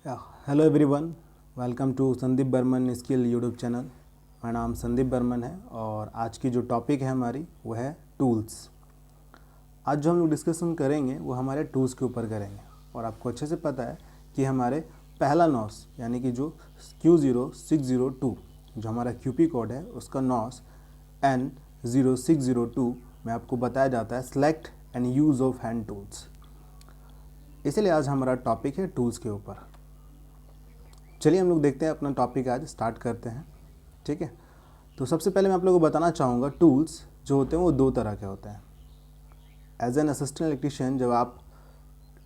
Hello everyone, welcome to Sandeep Barman skill YouTube channel. मेरा नाम संदीप बर्मन है और आज की जो टॉपिक है हमारी वो है टूल्स। आज जो हम लोग डिस्कशन करेंगे वो हमारे टूल्स के ऊपर करेंगे और आपको अच्छे से पता है कि हमारे पहला नॉस यानी कि जो Q0602 जो हमारा QP कोड है उसका नॉस N0602 में आपको बताया जाता है select and use of hand tools. इसलिए आज हमारा टॉपिक है टूल्स के ऊपर। चलिए हम लोग देखते हैं, अपना टॉपिक आज स्टार्ट करते हैं। ठीक है, तो सबसे पहले मैं आप लोगों को बताना चाहूँगा टूल्स जो होते हैं वो दो तरह के होते हैं। एज एन असिस्टेंट इलेक्ट्रीशियन जब आप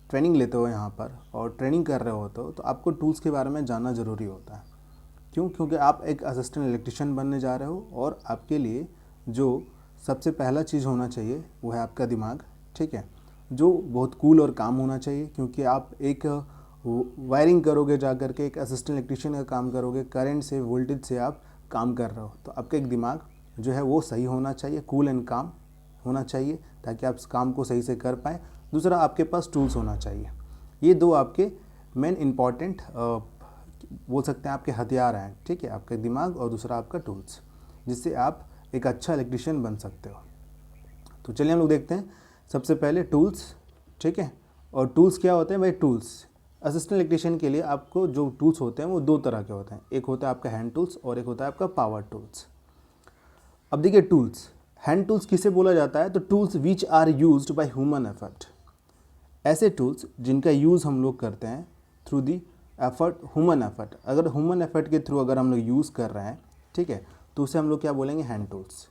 ट्रेनिंग लेते हो यहाँ पर और ट्रेनिंग कर रहे होते हो तो आपको टूल्स के बारे में जानना ज़रूरी होता है। क्यों? क्योंकि आप एक असिस्टेंट इलेक्ट्रीशियन बनने जा रहे हो और आपके लिए जो सबसे पहला चीज़ होना चाहिए वो है आपका दिमाग। ठीक है, जो बहुत कूल और काम होना चाहिए, क्योंकि आप एक वायरिंग करोगे, जा करके एक असिस्टेंट इलेक्ट्रीशियन का काम करोगे, करंट से वोल्टेज से आप काम कर रहे हो, तो आपका एक दिमाग जो है वो सही होना चाहिए, कूल एंड काम होना चाहिए ताकि आप काम को सही से कर पाएँ। दूसरा, आपके पास टूल्स होना चाहिए। ये दो आपके मेन इम्पॉर्टेंट बोल सकते हैं आपके हथियार हैं। ठीक है, आपका दिमाग और दूसरा आपका टूल्स, जिससे आप एक अच्छा इलेक्ट्रीशियन बन सकते हो। तो चलिए हम लोग देखते हैं सबसे पहले टूल्स। ठीक है, और टूल्स क्या होते हैं भाई? टूल्स असिस्टेंट इलेक्ट्रीशियन के लिए आपको जो टूल्स होते हैं वो दो तरह के होते हैं। एक होता है आपका हैंड टूल्स और एक होता है आपका पावर टूल्स। अब देखिए, टूल्स हैंड टूल्स किसे बोला जाता है? तो tools which are used by human effort. ऐसे टूल्स जिनका यूज़ हम लोग करते हैं through the effort, human effort. अगर ह्यूमन एफर्ट के थ्रू अगर हम लोग यूज़ कर रहे हैं, ठीक है, तो उसे हम लोग क्या बोलेंगे? Hand tools.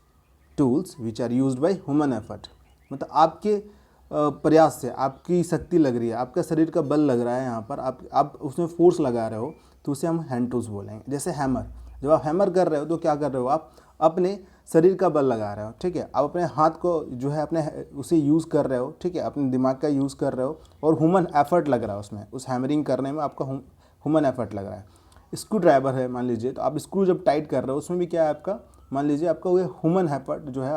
Tools which are used by human effort, मतलब आपके प्रयास से, आपकी शक्ति लग रही है, आपका शरीर का बल लग रहा है, यहाँ पर आप उसमें फोर्स लगा रहे हो, तो उसे हम हैंड टूल्स बोलेंगे। जैसे हैमर, जब आप हैमर कर रहे हो तो क्या कर रहे हो? आप अपने शरीर का बल लगा रहे हो। ठीक है, आप अपने हाथ को जो है अपने उसे यूज़ कर रहे हो। ठीक है, अपने दिमाग का यूज़ कर रहे हो और ह्यूमन एफर्ट लग रहा है उसमें, उस हैमरिंग करने में आपका ह्यूमन एफर्ट लग रहा है। स्क्रू ड्राइवर है मान लीजिए, तो आप स्क्रू जब टाइट कर रहे हो उसमें भी क्या है आपका, मान लीजिए आपका वो ह्यूमन एफर्ट जो है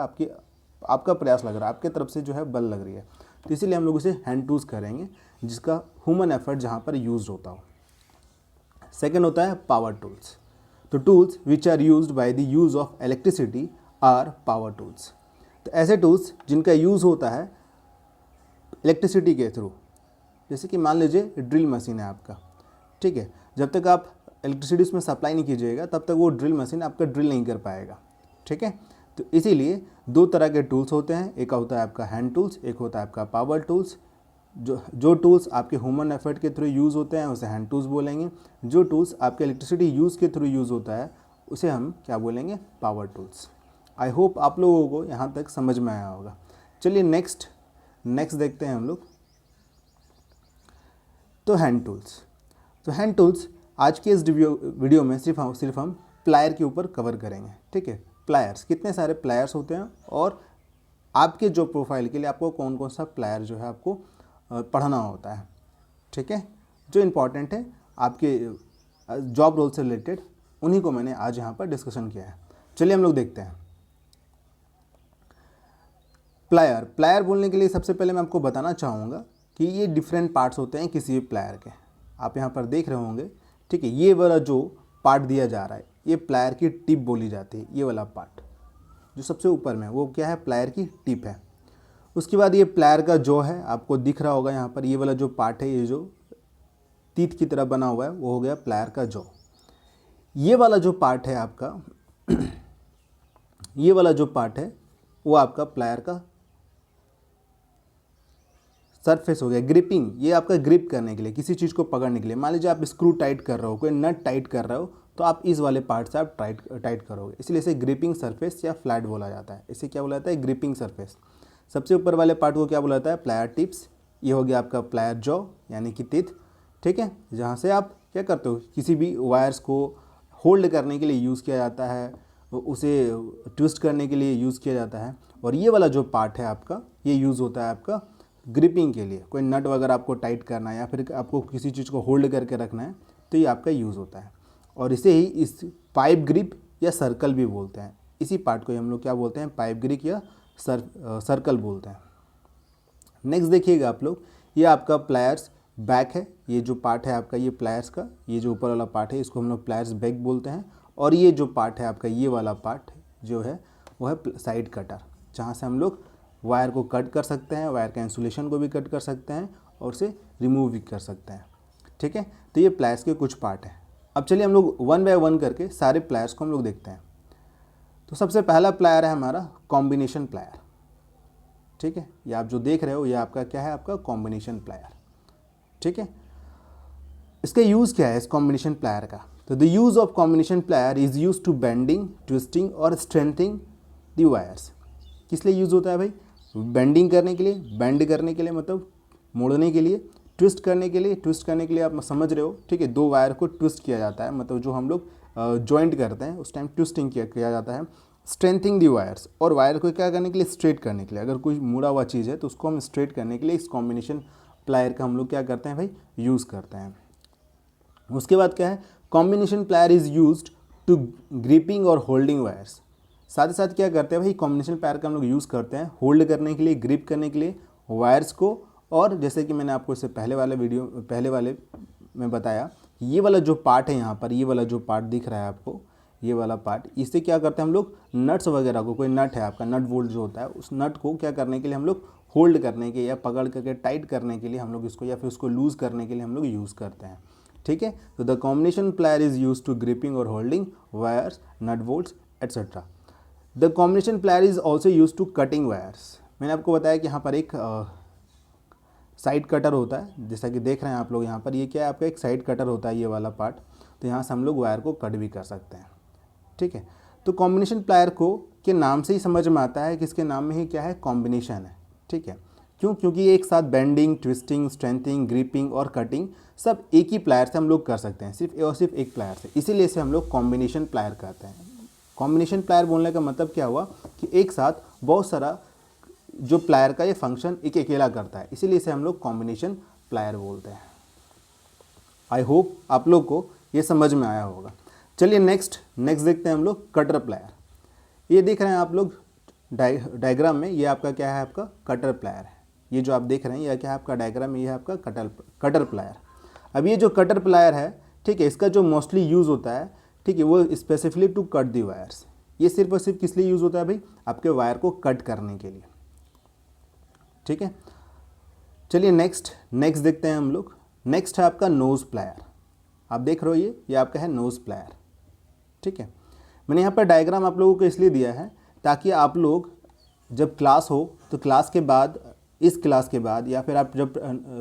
आपका प्रयास लग रहा है, आपके तरफ से जो है बल लग रही है, तो इसीलिए हम लोग इसे हैंड टूल्स करेंगे जिसका ह्यूमन एफर्ट जहाँ पर यूज होता हो। सेकेंड होता है पावर टूल्स। तो tools which are used by the use of electricity are power tools. तो ऐसे टूल्स जिनका यूज़ होता है इलेक्ट्रिसिटी के थ्रू, जैसे कि मान लीजिए ड्रिल मशीन है आपका। ठीक है, जब तक आप इलेक्ट्रिसिटी उसमें सप्लाई नहीं कीजिएगा तब तक वो ड्रिल मशीन आपका ड्रिल नहीं कर पाएगा। ठीक है, तो इसीलिए दो तरह के टूल्स होते हैं, एक होता है आपका हैंड टूल्स, एक होता है आपका पावर टूल्स। जो टूल्स आपके ह्यूमन एफर्ट के थ्रू यूज़ होते हैं उसे हैंड टूल्स बोलेंगे। जो टूल्स आपके इलेक्ट्रिसिटी यूज़ के थ्रू यूज़ होता है उसे हम क्या बोलेंगे? Power tools. आई होप आप लोगों को यहाँ तक समझ में आया होगा। चलिए नेक्स्ट देखते हैं हम लोग। तो हैंड टूल्स, तो हैंड टूल्स आज के इस वीडियो में सिर्फ हम प्लायर के ऊपर कवर करेंगे। ठीक है, प्लायर्स, कितने सारे प्लायर्स होते हैं और आपके जो प्रोफाइल के लिए आपको कौन कौन सा प्लायर जो है आपको पढ़ना होता है। ठीक है, जो इम्पॉर्टेंट है आपके जॉब रोल से रिलेटेड, उन्हीं को मैंने आज यहाँ पर डिस्कशन किया है। चलिए हम लोग देखते हैं। प्लायर बोलने के लिए सबसे पहले मैं आपको बताना चाहूँगा कि ये डिफरेंट पार्ट्स होते हैं किसी भी प्लायर के। आप यहाँ पर देख रहे होंगे, ठीक है, ये वाला जो पार्ट दिया जा रहा है ये प्लायर की टिप बोली जाती है। ये वाला पार्ट जो सबसे ऊपर में वो क्या है? प्लायर की टिप है। उसके बाद ये प्लायर का जो है आपको दिख रहा होगा यहाँ पर, ये वाला जो पार्ट है, ये जो तीत की तरह बना हुआ है वो हो गया प्लायर का जो। ये वाला जो पार्ट है आपका ये वाला जो पार्ट है वो आपका प्लायर का सरफेस हो गया। ग्रिपिंग, ये आपका ग्रिप करने के लिए, किसी चीज़ को पकड़ने के लिए। मान लीजिए आप स्क्रू टाइट कर रहे हो, कोई नट टाइट कर रहे हो, तो आप इस वाले पार्ट से आप टाइट करोगे, इसलिए इसे ग्रिपिंग सरफेस या फ्लैट बोला जाता है। इसे क्या बोला जाता है? Gripping surface. सबसे ऊपर वाले पार्ट को क्या बोला जाता है? Plier tips. ये हो गया आपका प्लायर जॉ यानी कि टिथ। ठीक है, जहाँ से आप क्या करते हो, किसी भी वायर्स को होल्ड करने के लिए यूज़ किया जाता है, उसे ट्विस्ट करने के लिए यूज़ किया जाता है। और ये वाला जो पार्ट है आपका, ये यूज़ होता है आपका ग्रिपिंग के लिए। कोई नट वगैरह आपको टाइट करना है या फिर आपको किसी चीज़ को होल्ड करके रखना है तो ये आपका यूज़ होता है। और इसे ही इस पाइप ग्रिप या सर्कल भी बोलते हैं। इसी पार्ट को हम लोग क्या बोलते हैं? पाइप ग्रिप या सर्कल बोलते हैं। नेक्स्ट देखिएगा आप लोग, ये आपका प्लायर्स बैक है, ये जो पार्ट है आपका ये प्लायर्स का, ये जो ऊपर वाला पार्ट है इसको हम लोग प्लायर्स बैक बोलते हैं। और ये जो पार्ट है आपका ये वाला पार्ट जो है वो है साइड कटर, जहाँ से हम लोग वायर को कट कर सकते हैं, वायर का इंसुलेशन को भी कट कर सकते हैं और उसे रिमूव भी कर सकते हैं। ठीक है, तो ये प्लायर्स के कुछ पार्ट हैं। अब चलिए हम लोग वन बाय वन करके सारे प्लायर्स को हम लोग देखते हैं। तो सबसे पहला प्लायर है हमारा कॉम्बिनेशन प्लायर। ठीक है, ये आप जो देख रहे हो ये आपका क्या है, आपका कॉम्बिनेशन प्लायर। ठीक है, इसका यूज़ क्या है इस कॉम्बिनेशन प्लायर का? तो the use of combination plier is use to bending, twisting और स्ट्रेंथिंग द वायर्स। किस लिए यूज़ होता है भाई? बेंडिंग करने के लिए, बेंड करने के लिए मतलब मोड़ने के लिए, ट्विस्ट करने के लिए, ट्विस्ट करने के लिए आप समझ रहे हो। ठीक है, दो वायर को ट्विस्ट किया जाता है, मतलब जो हम लोग जॉइंट करते हैं उस टाइम ट्विस्टिंग किया जाता है। स्ट्रेंथिंग दी वायर्स, और वायर को क्या करने के लिए? स्ट्रेट करने के लिए। अगर कोई मुड़ा हुआ चीज़ है तो उसको हम स्ट्रेट करने के लिए इस कॉम्बिनेशन प्लायर का हम लोग क्या करते हैं भाई? यूज़ करते हैं। उसके बाद क्या है? Combination plier is used to gripping और होल्डिंग वायर्स। साथ ही साथ क्या करते हैं भाई? कॉम्बिनेशन प्लायर का हम लोग यूज़ करते हैं होल्ड करने के लिए, ग्रिप करने के लिए वायर्स को। और जैसे कि मैंने आपको इससे पहले वाले में बताया, ये वाला जो पार्ट है यहाँ पर, ये वाला जो पार्ट दिख रहा है आपको, ये वाला पार्ट, इससे क्या करते हैं हम लोग? नट्स वगैरह को, कोई नट है आपका, नट बोल्ट जो होता है, उस नट को क्या करने के लिए हम लोग होल्ड करने के या पकड़ करके टाइट करने के लिए हम लोग इसको, या फिर उसको लूज़ करने के लिए हम लोग यूज़ करते हैं। ठीक है, तो the combination plier is use to gripping और holding wires, nut bolts etcetera. The combination plier is also use to cutting wires. मैंने आपको बताया कि यहाँ पर एक साइड कटर होता है, जैसा कि देख रहे हैं आप लोग यहाँ पर, ये क्या है आपका? एक साइड कटर होता है ये वाला पार्ट। तो यहाँ से हम लोग वायर को कट भी कर सकते हैं। ठीक है, तो कॉम्बिनेशन प्लायर को के नाम से ही समझ में आता है कि इसके नाम में ही क्या है? कॉम्बिनेशन है। ठीक है, क्यों? क्योंकि एक साथ बेंडिंग, ट्विस्टिंग, स्ट्रेंथिंग, ग्रिपिंग और कटिंग सब एक ही प्लायर से हम लोग कर सकते हैं, सिर्फ एक प्लायर से। इसीलिए इसे हम लोग कॉम्बिनेशन प्लायर कहते हैं। कॉम्बिनेशन प्लायर बोलने का मतलब क्या हुआ कि एक साथ बहुत सारा जो प्लायर का ये फंक्शन एक अकेला करता है, इसीलिए इसे हम लोग कॉम्बिनेशन प्लायर बोलते हैं। आई होप आप लोग को ये समझ में आया होगा। चलिए नेक्स्ट देखते हैं हम लोग कटर प्लायर। ये देख रहे हैं आप लोग डायग्राम में, ये आपका क्या है? आपका कटर प्लायर है। ये जो आप देख रहे हैं ये क्या है? आपका डायग्राम में ये है आपका कटर प्लायर। अब ये जो कटर प्लायर है, ठीक है, इसका जो मोस्टली यूज़ होता है, ठीक है, वो specifically to cut the wires. ये सिर्फ और सिर्फ किस लिए यूज़ होता है भाई? आपके वायर को कट करने के लिए। ठीक है, चलिए नेक्स्ट देखते हैं हम लोग। नेक्स्ट है आपका नोज प्लायर। आप देख रहे हो ये आपका है नोज प्लायर। ठीक है, मैंने यहाँ पर डायग्राम आप लोगों को इसलिए दिया है ताकि आप लोग जब क्लास हो तो क्लास के बाद, इस क्लास के बाद, या फिर आप जब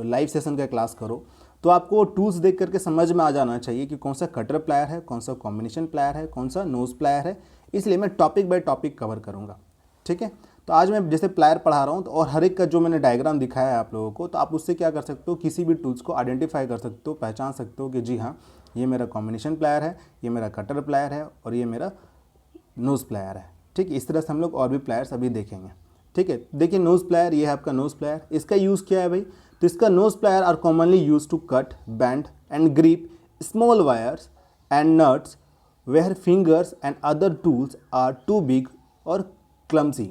लाइव सेशन का क्लास करो तो आपको टूल्स देख करके समझ में आ जाना चाहिए कि कौन सा कटर प्लायर है, कौन सा कॉम्बिनेशन प्लायर है, कौन सा नोज प्लायर है। इसलिए मैं टॉपिक बाय टॉपिक कवर करूँगा। ठीक है, तो आज मैं जैसे प्लायर पढ़ा रहा हूँ तो और हर एक का जो मैंने डायग्राम दिखाया है आप लोगों को, तो आप उससे क्या कर सकते हो? किसी भी टूल्स को आइडेंटिफाई कर सकते हो, पहचान सकते हो कि जी हाँ, ये मेरा कॉम्बिनेशन प्लायर है, ये मेरा कटर प्लायर है और ये मेरा नोज प्लायर है। ठीक है, इस तरह से हम लोग और भी प्लायर्स अभी देखेंगे। ठीक है, देखिए नोज प्लायर, ये है आपका नोज प्लायर। इसका यूज़ क्या है भाई? तो इसका nose plier are commonly use to cut, bend and grip small wires and nuts where fingers and other tools are too big or clumsy.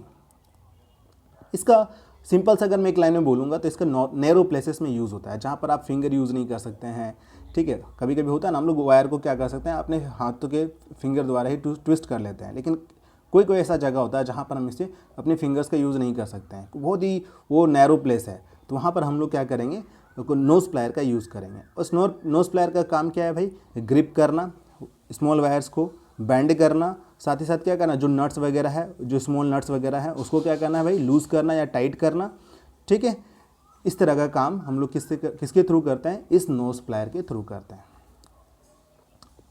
इसका सिंपल से अगर मैं एक लाइन में बोलूँगा तो इसका नैरो प्लेसेस में यूज़ होता है, जहाँ पर आप फिंगर यूज़ नहीं कर सकते हैं। ठीक है, कभी कभी होता है ना, हम लोग वायर को क्या कर सकते हैं? अपने हाथों के फिंगर द्वारा ही ट्विस्ट कर लेते हैं, लेकिन कोई ऐसा जगह होता है जहाँ पर हम इसे अपने फिंगर्स का यूज़ नहीं कर सकते हैं, बहुत ही वो नैरो प्लेस है, तो वहाँ पर हम लोग क्या करेंगे? नोज प्लायर का यूज़ करेंगे। उस नोज प्लायर का काम क्या है भाई? ग्रिप करना, स्मॉल वायर्स को बैंड करना, साथ ही साथ क्या करना? जो नट्स वगैरह है, जो स्मॉल नट्स वगैरह है, उसको क्या करना है भाई? लूज़ करना या टाइट करना। ठीक है, इस तरह का काम हम लोग किसके थ्रू करते हैं? इस नोज प्लायर के थ्रू करते हैं।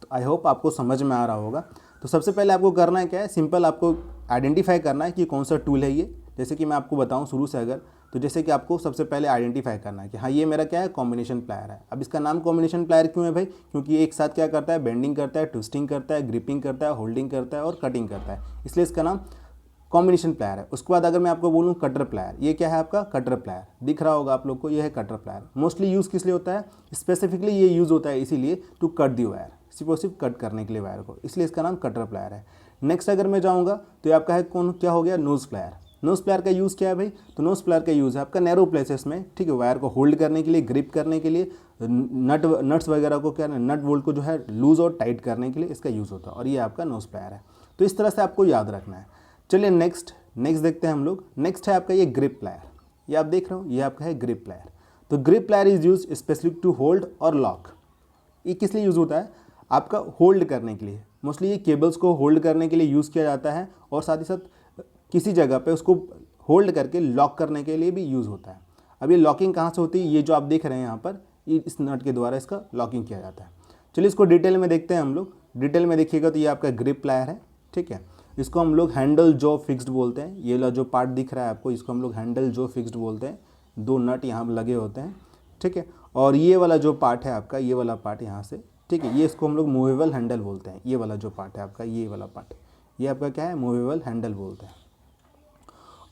तो आई होप आपको समझ में आ रहा होगा। तो सबसे पहले आपको करना है क्या है? सिंपल आपको आइडेंटिफाई करना है कि कौन सा टूल है ये। जैसे कि मैं आपको बताऊं शुरू से अगर, तो जैसे कि आपको सबसे पहले आइडेंटिफाई करना है कि हाँ, ये मेरा क्या है? कॉम्बिनेशन प्लायर है। अब इसका नाम कॉम्बिनेशन प्लायर क्यों है भाई? क्योंकि ये एक साथ क्या करता है? बेंडिंग करता है, ट्विस्टिंग करता है, ग्रिपिंग करता है, होल्डिंग करता है और कटिंग करता है, इसलिए इसका नाम कॉम्बिनेशन प्लायर है। उसके बाद अगर मैं आपको बोलूँ कटर प्लायर, ये क्या है आपका? कटर प्लायर दिख रहा होगा आप लोग को, ये है कटर प्लायर। मोस्टली यूज़ किस लिए होता है? स्पेसिफिकली ये यूज़ होता है इसीलिए टू कट दी वायर, सिर्फ और सिर्फ कट करने के लिए वायर को, इसलिए इसका नाम कटर प्लायर है। नेक्स्ट अगर मैं जाऊँगा तो ये आपका है क्या हो गया? Knows plier. नोज प्लायर का यूज़ क्या है भाई, तो नोज प्लायर का यूज़ है आपका नैरो प्लेसेस में, ठीक है, वायर को होल्ड करने के लिए, ग्रिप करने के लिए, नट्स वगैरह को क्या, नट बोल्ट को जो है लूज और टाइट करने के लिए इसका यूज़ होता है, और ये आपका नोज प्लायर है। तो इस तरह से आपको याद रखना है। चलिए नेक्स्ट देखते हैं हम लोग। नेक्स्ट है आपका ये ग्रिप प्लायर, ये आप देख रहे हो, ये आपका है ग्रिप प्लायर। तो grip plier is use specific to hold और लॉक। ये किस लिए यूज़ होता है, आपका होल्ड करने के लिए। मोस्टली ये केबल्स को होल्ड करने के लिए यूज़ किया जाता है, और साथ ही साथ किसी जगह पे उसको होल्ड करके लॉक करने के लिए भी यूज़ होता है। अब ये लॉकिंग कहाँ से होती है, ये जो आप देख रहे हैं यहाँ पर, ये इस नट के द्वारा इसका लॉकिंग किया जाता है। चलिए इसको डिटेल में देखते हैं हम लोग। डिटेल में देखिएगा तो ये आपका ग्रिप प्लायर है, ठीक है। इसको हम लोग हैंडल जो फिक्स्ड बोलते हैं। ये वाला जो पार्ट दिख रहा है आपको, इसको हम लोग हैंडल जो फिक्स्ड बोलते हैं। 2 नट यहाँ लगे होते हैं, ठीक है। और ये वाला जो पार्ट है आपका, ये वाला पार्ट यहाँ से, ठीक है, ये इसको हम लोग मूवेबल हैंडल बोलते हैं। ये वाला जो पार्ट है आपका, ये वाला पार्ट, ये आपका क्या है, मूवेबल हैंडल बोलते हैं।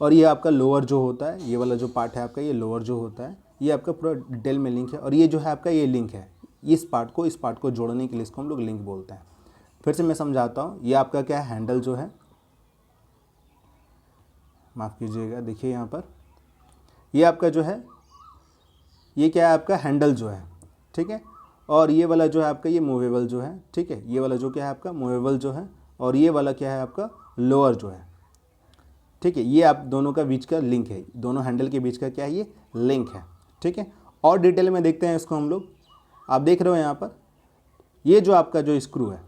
और ये आपका लोअर जो होता है, ये वाला जो पार्ट है आपका, ये लोअर जो होता है, ये आपका पूरा डिटेल में लिंक है। और ये जो है आपका, ये लिंक है, इस पार्ट को जोड़ने के लिए इसको हम लोग लिंक बोलते हैं। फिर से मैं समझाता हूँ। ये आपका क्या है, हैंडल जो है, माफ़ कीजिएगा, देखिए यहाँ पर, ये आपका जो है, ये क्या है आपका हैंडल जो है, ठीक है। और ये वाला जो है आपका, ये मूवेबल जो है, ठीक है। ये वाला जो क्या है आपका मूवेबल जो है, और ये वाला क्या है आपका लोअर जो है, ठीक है। ये आप दोनों का बीच का लिंक है, दोनों हैंडल के बीच का क्या है, ये लिंक है, ठीक है। और डिटेल में देखते हैं इसको हम लोग। आप देख रहे हो यहाँ पर, ये जो आपका जो स्क्रू है,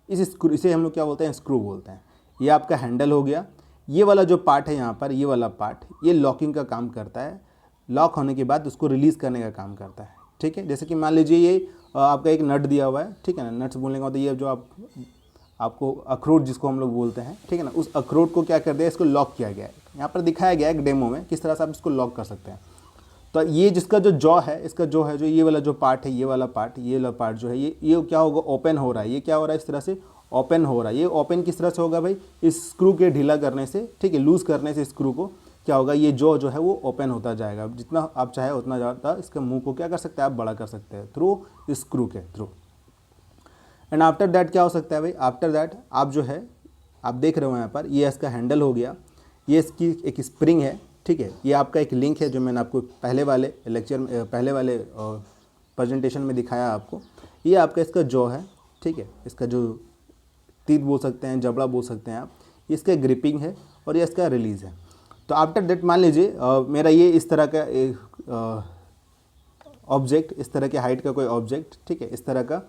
इस स्क्रू, इसे हम लोग क्या बोलते हैं, स्क्रू बोलते हैं। ये आपका हैंडल हो गया। ये वाला जो पार्ट है यहाँ पर, ये वाला पार्ट, ये लॉकिंग का काम करता है। लॉक होने के बाद उसको रिलीज़ करने का काम करता है, ठीक है। जैसे कि मान लीजिए ये आपका एक नट दिया हुआ है, ठीक है ना। नट्स बोलने का मतलब ये जो आपको अखरोट जिसको हम लोग बोलते हैं, ठीक है ना, उस अखरोट को क्या कर दिया, इसको लॉक किया गया है। यहाँ पर दिखाया गया है एक डेमो में किस तरह से आप इसको लॉक कर सकते हैं। तो ये जिसका जो जॉ है, इसका जो है, जो ये वाला जो पार्ट है, ये वाला पार्ट जो है, ये क्या होगा, ओपन हो रहा है। ये क्या हो रहा है, इस तरह से ओपन हो रहा है। ये ओपन किस तरह से होगा भाई, इस स्क्रू के ढीला करने से, ठीक है, लूज़ करने से स्क्रू को क्या होगा, ये जो है वो ओपन होता जाएगा। जितना आप चाहे उतना ज़्यादा इसके मुंह को क्या कर सकते हैं, आप बड़ा कर सकते हैं थ्रू स्क्रू के थ्रू। एंड आफ्टर दैट क्या हो सकता है भाई, आफ्टर दैट आप जो है, आप देख रहे हो यहाँ पर, ये इसका हैंडल हो गया, ये इसकी एक स्प्रिंग है, ठीक है। ये आपका एक लिंक है जो मैंने आपको पहले वाले लेक्चर में, पहले वाले प्रेजेंटेशन में दिखाया आपको। ये आपका इसका जॉ है, ठीक है। इसका जो टीथ बोल सकते हैं, जबड़ा बोल सकते हैं आप, इसका ग्रिपिंग है, और ये इसका रिलीज़ है। तो आफ्टर दैट मान लीजिए मेरा ये इस तरह का एक ऑब्जेक्ट, इस तरह के हाइट का कोई ऑब्जेक्ट, ठीक है, इस तरह का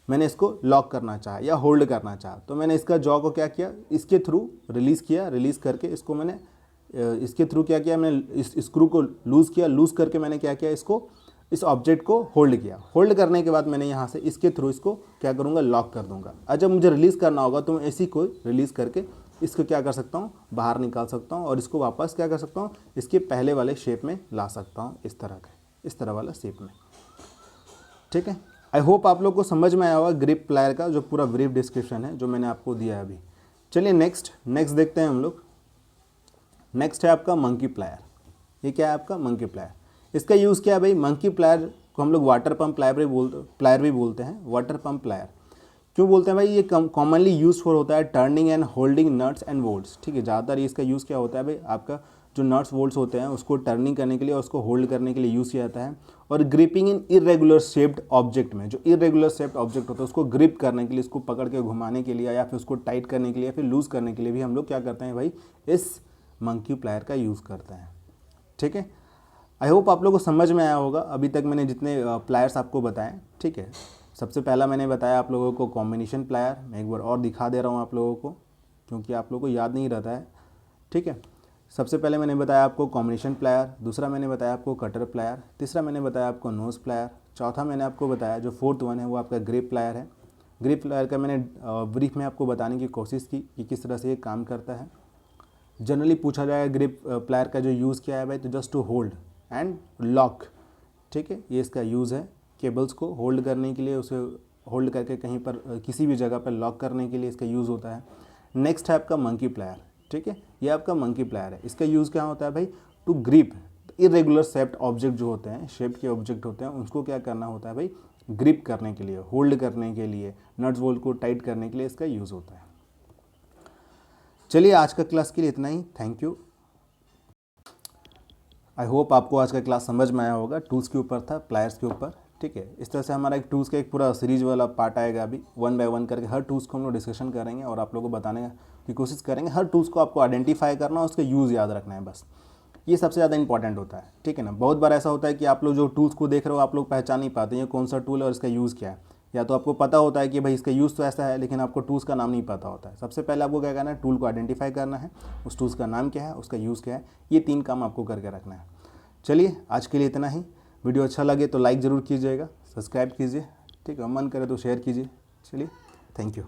मैंने इसको लॉक करना चाहा या होल्ड करना चाहा, तो मैंने इसका जॉ को क्या किया, इसके थ्रू रिलीज़ किया। रिलीज़ करके इसको मैंने इसके थ्रू क्या किया, मैंने इस स्क्रू को लूज़ किया। लूज़ करके मैंने क्या किया, इसको, इस ऑब्जेक्ट को होल्ड किया। होल्ड करने के बाद मैंने यहाँ से इसके थ्रू इसको क्या करूँगा, लॉक कर दूँगा। और जब मुझे रिलीज़ करना होगा तो मैं इसी को रिलीज़ करके इसको क्या कर सकता हूँ, बाहर निकाल सकता हूँ, और इसको वापस क्या कर सकता हूँ, इसके पहले वाले शेप में ला सकता हूँ, इस तरह का, इस तरह वाला शेप में, ठीक है। आई होप आप लोग को समझ में आया होगा ग्रिप प्लायर का जो पूरा ब्रीफ डिस्क्रिप्शन है जो मैंने आपको दिया है अभी। चलिए नेक्स्ट देखते हैं हम लोग। नेक्स्ट है आपका मंकी प्लायर। ये क्या है आपका मंकी प्लायर। इसका यूज़ क्या है भाई, मंकी प्लायर को हम लोग वाटर पम्प प्लायर भी बोलते हैं। वाटर पम्प प्लायर क्यों बोलते हैं भाई, ये कॉमनली यूज फॉर होता है turning and holding nuts and bolts, ठीक है। ज़्यादातर इसका यूज़ क्या होता है भाई, आपका जो नट्स बोल्ट्स होते हैं उसको टर्निंग करने के लिए और उसको होल्ड करने के लिए यूज़ किया जाता है। और ग्रिपिंग इन इरेगुलर शेप्ड ऑब्जेक्ट में, जो इरेगुलर शेप्ड ऑब्जेक्ट होता है उसको ग्रिप करने के लिए, इसको पकड़ के घुमाने के लिए, या फिर उसको टाइट करने के लिए, या फिर लूज़ करने के लिए भी हम लोग क्या करते हैं भाई, इस मंकी प्लायर का यूज़ करते हैं, ठीक है। आई होप आप लोगों को समझ में आया होगा अभी तक मैंने जितने प्लायर्स आपको बताएं, ठीक है। सबसे पहला मैंने बताया आप लोगों को कॉम्बिनेशन प्लायर। मैं एक बार और दिखा दे रहा हूँ आप लोगों को, क्योंकि आप लोगों को याद नहीं रहता है, ठीक है। सबसे पहले मैंने बताया आपको कॉम्बिनेशन प्लायर, दूसरा मैंने बताया आपको कटर प्लायर, तीसरा मैंने बताया आपको नोज प्लायर, चौथा मैंने आपको बताया जो फोर्थ वन है वो आपका ग्रिप प्लायर है। ग्रिप प्लायर का मैंने ब्रीफ में आपको बताने की कोशिश की कि किस तरह से ये काम करता है। जनरली पूछा जाएगा ग्रिप प्लायर का जो यूज़ क्या है भाई, तो just to hold and lock, ठीक है। ये इसका यूज़ है केबल्स को होल्ड करने के लिए, उसे होल्ड करके कहीं पर किसी भी जगह पर लॉक करने के लिए इसका यूज़ होता है। नेक्स्ट है आपका मंकी प्लायर, ठीक है। ये आपका मंकी प्लायर है। इसका यूज़ क्या होता है भाई, to grip irregular shaped object जो होते हैं, शेप के ऑब्जेक्ट होते हैं, उसको क्या करना होता है भाई, ग्रिप करने के लिए, होल्ड करने के लिए, नट्स बोल्ट को टाइट करने के लिए इसका यूज़ होता है। चलिए आज का क्लास के लिए इतना ही, थैंक यू। आई होप आपको आज का क्लास समझ में आया होगा। टूल्स के ऊपर था, प्लायर्स के ऊपर, ठीक है। इस तरह से हमारा एक टूल्स का एक पूरा सीरीज वाला पार्ट आएगा। अभी 1 बाय 1 करके हर टूल्स को हम लोग डिस्कशन करेंगे और आप लोगों को बताने की कोशिश करेंगे। हर टूल्स को आपको आइडेंटिफाई करना और उसका यूज़ याद रखना है, बस ये सबसे ज़्यादा इंपॉर्टेंट होता है, ठीक है ना। बहुत बार ऐसा होता है कि आप लोग जो टूल्स को देख रहे हो आप लोग पहचान नहीं पाते ये कौन सा टूल है और इसका यूज़ क्या है। या तो आपको पता होता है कि भाई इसका यूज़ तो ऐसा है, लेकिन आपको टूल्स का नाम नहीं पता होता है। सबसे पहले आपको क्या करना है, टूल को आइडेंटिफाई करना है, उस टूल्स का नाम क्या है, उसका यूज़ क्या है, ये 3 काम आपको करके रखना है। चलिए आज के लिए इतना ही। वीडियो अच्छा लगे तो लाइक ज़रूर कीजिएगा, सब्सक्राइब कीजिए, ठीक है, मन करे तो शेयर कीजिए। चलिए, थैंक यू।